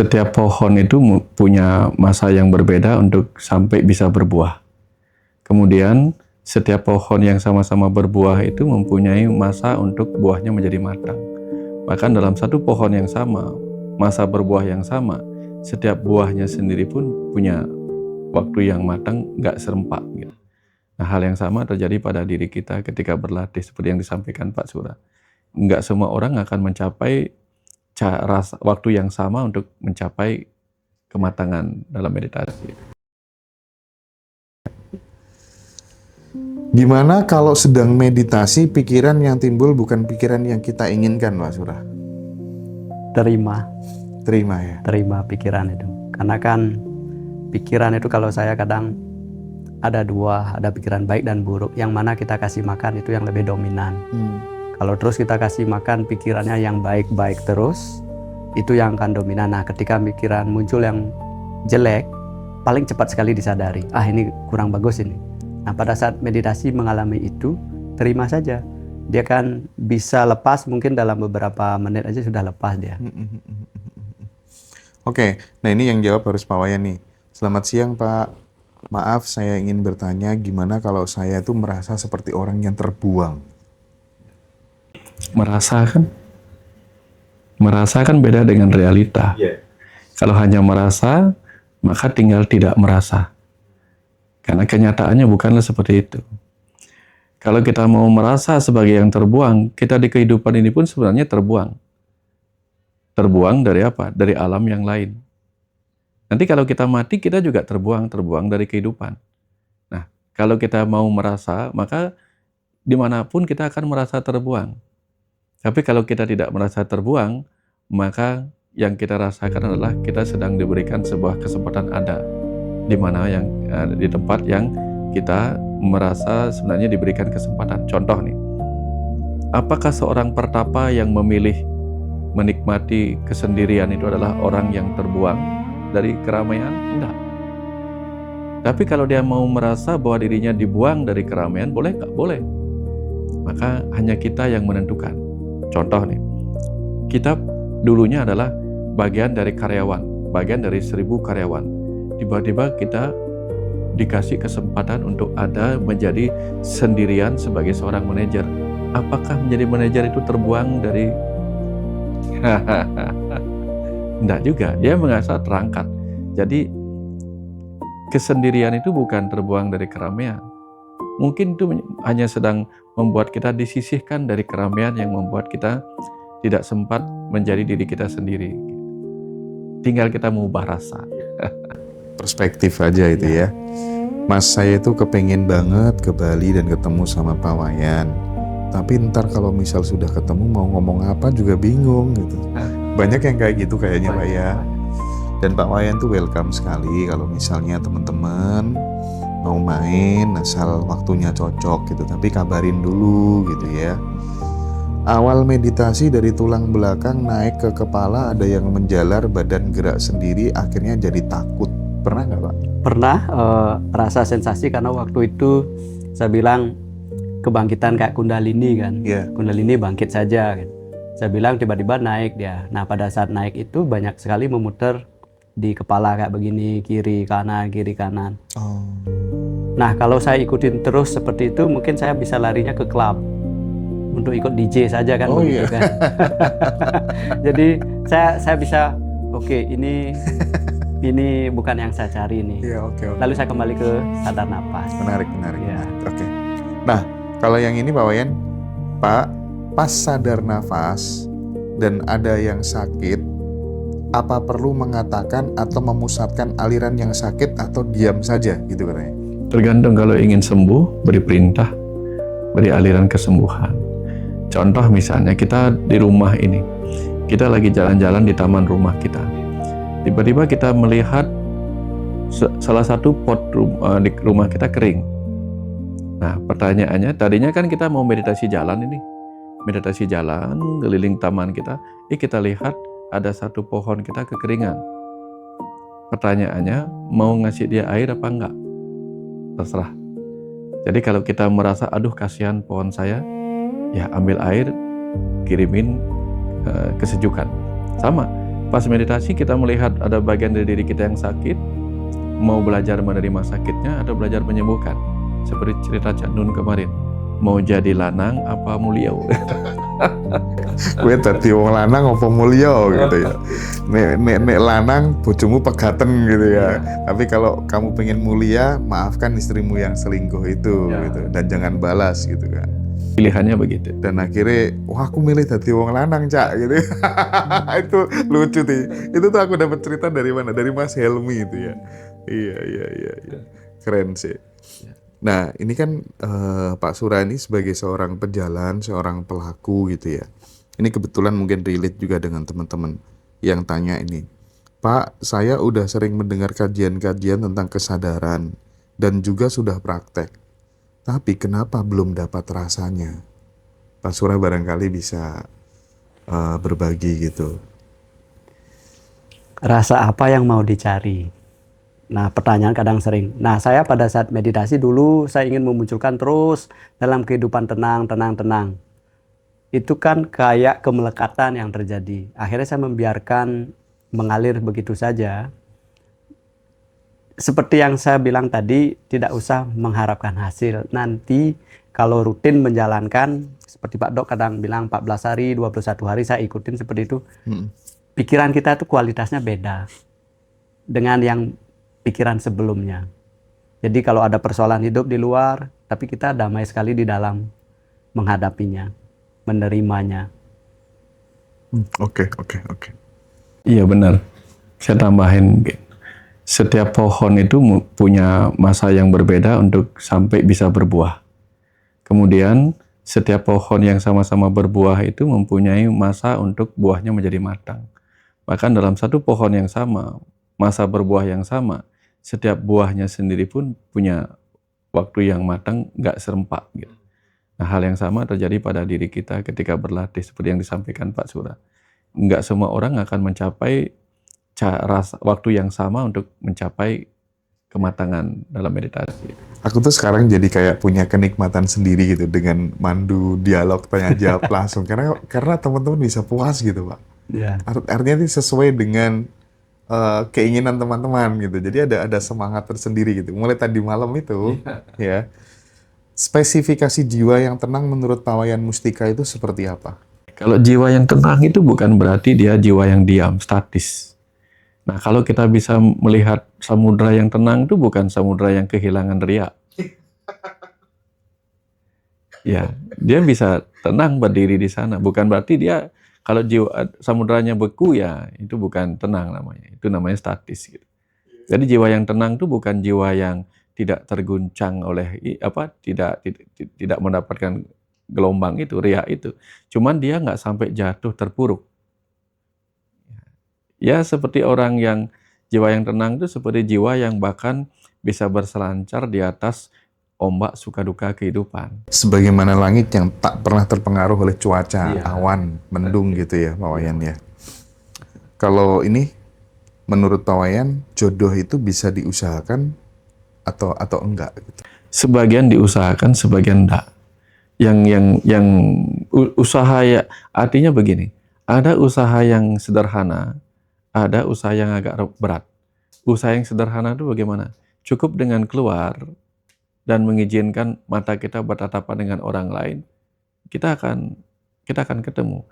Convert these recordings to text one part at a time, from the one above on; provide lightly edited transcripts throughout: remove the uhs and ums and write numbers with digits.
Setiap pohon itu punya masa yang berbeda untuk sampai bisa berbuah. Kemudian setiap pohon yang sama-sama berbuah itu mempunyai masa untuk buahnya menjadi matang. Bahkan dalam satu pohon yang sama, masa berbuah yang sama, setiap buahnya sendiri pun punya waktu yang matang, nggak serempak gitu. Nah, hal yang sama terjadi pada diri kita ketika berlatih seperti yang disampaikan Pak Surah. Nggak semua orang akan mencapai waktu yang sama untuk mencapai kematangan dalam meditasi. Gimana kalau sedang meditasi, pikiran yang timbul bukan pikiran yang kita inginkan, Pak Surah? Terima ya. Terima pikiran itu. Karena kan pikiran itu kalau saya kadang ada dua, ada pikiran baik dan buruk. Yang mana kita kasih makan itu yang lebih dominan. Kalau terus kita kasih makan pikirannya yang baik-baik terus, itu yang akan dominan. Nah, ketika pikiran muncul yang jelek, paling cepat sekali disadari. Ah, ini kurang bagus ini. Nah, pada saat meditasi mengalami itu, terima saja. Dia kan bisa lepas, mungkin dalam beberapa menit aja sudah lepas dia. Oke, nah ini yang jawab harus Pak Wayan nih. Selamat siang Pak. Maaf, saya ingin bertanya gimana kalau saya tuh merasa seperti orang yang terbuang. Merasa kan beda dengan realita. Kalau hanya merasa, maka tinggal tidak merasa. Karena kenyataannya bukanlah seperti itu. Kalau kita mau merasa sebagai yang terbuang, kita di kehidupan ini pun sebenarnya terbuang. Terbuang dari apa? Dari alam yang lain. Nanti kalau kita mati, kita juga terbuang dari kehidupan. Nah, kalau kita mau merasa, maka dimanapun kita akan merasa terbuang. Tapi kalau kita tidak merasa terbuang, maka yang kita rasakan adalah kita sedang diberikan sebuah kesempatan ada di mana yang di tempat yang kita merasa sebenarnya diberikan kesempatan. Contoh nih, apakah seorang pertapa yang memilih menikmati kesendirian itu adalah orang yang terbuang dari keramaian? Enggak. Tapi kalau dia mau merasa bahwa dirinya dibuang dari keramaian, boleh nggak? Boleh. Maka hanya kita yang menentukan. Contoh nih, kita dulunya adalah bagian dari karyawan, bagian dari 1000 karyawan. Tiba-tiba kita dikasih kesempatan untuk ada menjadi sendirian sebagai seorang manajer. Apakah menjadi manajer itu terbuang dari... Enggak juga, dia merasa terangkat. Jadi kesendirian itu bukan terbuang dari keramaian. Mungkin itu hanya sedang membuat kita disisihkan dari keramaian yang membuat kita tidak sempat menjadi diri kita sendiri. Tinggal kita mengubah rasa. Perspektif aja itu ya. Mas, saya tuh kepengen banget ke Bali dan ketemu sama Pak Wayan. Tapi ntar kalau misal sudah ketemu mau ngomong apa juga bingung gitu. Banyak yang kayak gitu kayaknya Pak ya. Dan Pak Wayan tuh welcome sekali kalau misalnya teman-teman mau main asal waktunya cocok gitu. Tapi kabarin dulu gitu ya. Awal meditasi dari tulang belakang naik ke kepala, ada yang menjalar, badan gerak sendiri, akhirnya jadi takut. Pernah nggak Pak? Pernah rasa sensasi karena waktu itu saya bilang kebangkitan kayak Kundalini kan. Kundalini bangkit saja kan. Saya bilang tiba-tiba naik dia. Nah, pada saat naik itu banyak sekali memutar di kepala kayak begini, kiri kanan. Nah, kalau saya ikutin terus seperti itu, mungkin saya bisa larinya ke klub untuk ikut DJ saja kan. Kan. Jadi saya bisa oke, ini bukan yang saya cari nih. Lalu saya kembali ke sadar napas. Menarik. Ya. Oke. Nah, kalau yang ini Pak Wayan, Pak, pas sadar nafas dan ada yang sakit, apa perlu mengatakan atau memusatkan aliran yang sakit atau diam saja gitu katanya? Tergantung, kalau ingin sembuh, beri perintah, beri aliran kesembuhan. Contoh misalnya kita di rumah ini, kita lagi jalan-jalan di taman rumah kita. Tiba-tiba kita melihat salah satu pot di rumah kita kering. Nah, pertanyaannya, tadinya kan kita mau meditasi jalan ini. Meditasi jalan, keliling taman kita. Kita lihat ada satu pohon kita kekeringan. Pertanyaannya, mau ngasih dia air apa enggak? Terserah. Jadi kalau kita merasa, aduh kasihan pohon saya, ya ambil air, kirimin kesejukan. Sama, Pas meditasi kita melihat ada bagian dari diri kita yang sakit, mau belajar menerima sakitnya atau belajar menyembuhkan. Seperti cerita Cak Nun kemarin, mau jadi lanang apa mulia? Gue tadi wong lanang apa mulia gitu ya. Nek lanang bojomu pegaten gitu ya. Tapi kalau kamu pengen mulia, maafkan istrimu yang selingkuh itu gitu, dan jangan balas gitu kan. Pilihannya begitu. Dan akhirnya, wah aku milih tadi wong lanang Cak gitu. Itu lucu sih. Itu tuh aku dapat cerita dari mana? Dari Mas Helmi itu ya. Iya. Keren sih. Nah ini kan Pak Sura ini sebagai seorang pejalan, seorang pelaku gitu ya. Ini kebetulan mungkin relate juga dengan teman-teman yang tanya ini. Pak, saya udah sering mendengar kajian-kajian tentang kesadaran dan juga sudah praktek. Tapi kenapa belum dapat rasanya? Pak Sura barangkali bisa berbagi gitu. Rasa apa yang mau dicari? Nah, pertanyaan kadang sering. Nah, saya pada saat meditasi dulu, saya ingin memunculkan terus dalam kehidupan tenang. Itu kan kayak kemelekatan yang terjadi. Akhirnya saya membiarkan mengalir begitu saja. Seperti yang saya bilang tadi, tidak usah mengharapkan hasil. Nanti kalau rutin menjalankan, seperti Pak Dok kadang bilang 14 hari, 21 hari saya ikutin seperti itu. Pikiran kita itu kualitasnya beda dengan yang pikiran sebelumnya. Jadi kalau ada persoalan hidup di luar, tapi kita damai sekali di dalam menghadapinya, menerimanya. Oke. Iya benar. Saya tambahin, setiap pohon itu punya masa yang berbeda untuk sampai bisa berbuah. Kemudian setiap pohon yang sama-sama berbuah itu mempunyai masa untuk buahnya menjadi matang. Bahkan dalam satu pohon yang sama, masa berbuah yang sama, setiap buahnya sendiri pun punya waktu yang matang, nggak serempak. Gitu. Nah, hal yang sama terjadi pada diri kita ketika berlatih, seperti yang disampaikan Pak Sura. Nggak semua orang akan mencapai waktu yang sama untuk mencapai kematangan dalam meditasi. Aku tuh sekarang jadi kayak punya kenikmatan sendiri gitu dengan mandu dialog tanya jawab langsung karena teman-teman bisa puas gitu Pak. Ya. Artinya itu sesuai dengan keinginan teman-teman gitu. Jadi ada semangat tersendiri gitu. Mulai tadi malam itu ya. Spesifikasi jiwa yang tenang menurut Pak Wayan Mustika itu seperti apa? Kalau jiwa yang tenang itu bukan berarti dia jiwa yang diam, statis. Nah, kalau kita bisa melihat samudra yang tenang itu bukan samudra yang kehilangan riak. Ya, dia bisa tenang berdiri di sana. Bukan berarti dia, kalau jiwa samudranya beku ya, itu bukan tenang namanya. Itu namanya statis. Gitu. Jadi jiwa yang tenang itu bukan jiwa yang tidak terguncang oleh tidak mendapatkan gelombang itu, riak itu. Cuman dia nggak sampai jatuh terpuruk. Ya seperti orang yang jiwa yang tenang itu seperti jiwa yang bahkan bisa berselancar di atas ombak suka duka kehidupan. Sebagaimana langit yang tak pernah terpengaruh oleh cuaca, awan, mendung gitu ya Pak Wayan ya. Kalau ini menurut Pak Wayan jodoh itu bisa diusahakan atau enggak gitu? Sebagian diusahakan, sebagian enggak. Yang usaha ya artinya begini, ada usaha yang sederhana, ada usaha yang agak berat. Usaha yang sederhana itu bagaimana? Cukup dengan keluar dan mengizinkan mata kita bertatapan dengan orang lain, kita akan ketemu.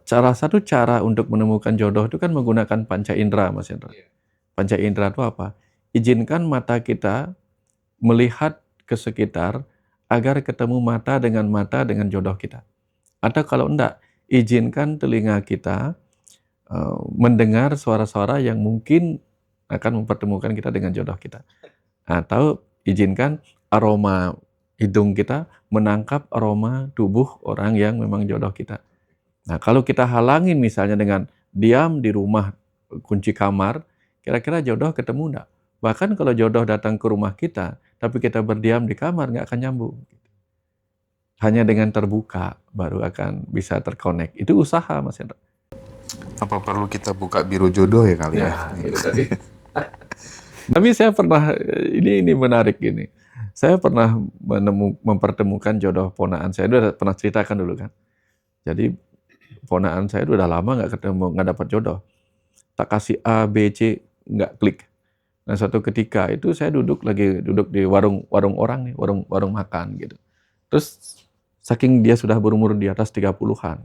Salah satu cara untuk menemukan jodoh itu kan menggunakan panca indera, Mas Hendra. Panca indera itu apa? Izinkan mata kita melihat ke sekitar agar ketemu mata dengan jodoh kita. Atau kalau enggak, izinkan telinga kita mendengar suara-suara yang mungkin akan mempertemukan kita dengan jodoh kita. Atau izinkan aroma hidung kita menangkap aroma tubuh orang yang memang jodoh kita. Nah, kalau kita halangin misalnya dengan diam di rumah, kunci kamar, kira-kira jodoh ketemu enggak? Bahkan kalau jodoh datang ke rumah kita, tapi kita berdiam di kamar, nggak akan nyambung. Hanya dengan terbuka, baru akan bisa terkonek. Itu usaha, Mas Hendra. Apa perlu kita buka biro jodoh ya kali ya? Tapi saya pernah, ini menarik gini. Saya pernah mempertemukan jodoh ponaan saya. Udah pernah ceritakan dulu kan. Jadi Ponakan saya udah lama nggak ketemu, nggak dapat jodoh. Tak kasih A, B, C, nggak klik. Nah suatu ketika itu saya duduk di warung orang nih, warung makan gitu. Terus saking dia sudah berumur di atas 30-an,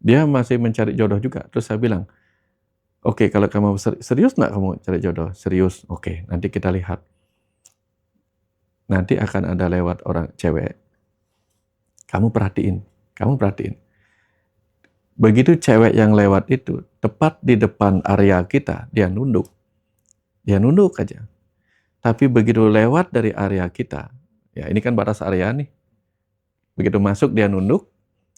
dia masih mencari jodoh juga. Terus saya bilang, oke, kalau kamu serius nggak kamu cari jodoh? Serius, oke, nanti kita lihat. Nanti akan ada lewat orang cewek. Kamu perhatiin. Begitu cewek yang lewat itu, tepat di depan area kita, dia nunduk. Dia nunduk aja. Tapi begitu lewat dari area kita, ya ini kan batas area nih. Begitu masuk dia nunduk,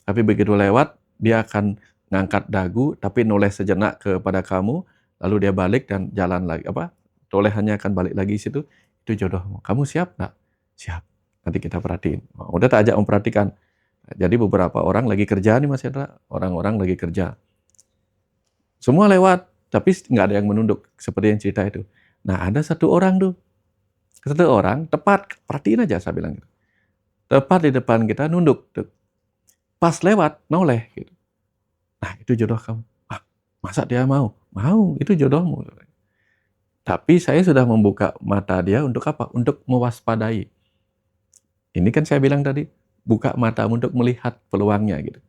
tapi begitu lewat dia akan ngangkat dagu, tapi noleh sejenak kepada kamu, lalu dia balik dan jalan lagi. Tolehannya akan balik lagi situ. Itu jodohmu. Kamu siap nggak? Siap. Nanti kita perhatiin. Udah tak ajak memperhatikan. Jadi beberapa orang lagi kerja nih Mas Hendra, orang-orang lagi kerja. Semua lewat, tapi nggak ada yang menunduk seperti yang cerita itu. Nah ada satu orang tepat, perhatiin aja saya bilang gitu. Tepat di depan kita nunduk, tuh. Pas lewat noleh gitu. Nah itu jodoh kamu. Masa dia mau? Mau, itu jodohmu. Tapi saya sudah membuka mata dia untuk apa? Untuk mewaspadai. Ini kan saya bilang tadi, buka mata untuk melihat peluangnya gitu.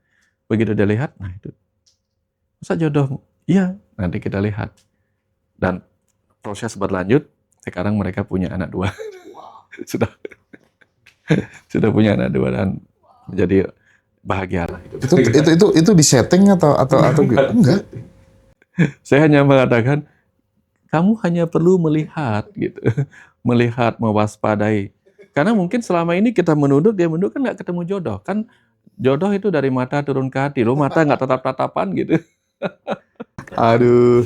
Begitu dia lihat, nah itu. Masa jodohmu? Iya, nanti kita lihat. Dan proses berlanjut, sekarang mereka punya anak 2. sudah punya anak 2 dan menjadi bahagia lah. Itu disetting atau enggak? Saya hanya mengatakan, kamu hanya perlu melihat gitu. Melihat, mewaspadai. Karena mungkin selama ini kita menunduk, dia menunduk kan nggak ketemu jodoh. Kan jodoh itu dari mata turun ke hati. Loh mata nggak tatap-tatapan gitu. Aduh.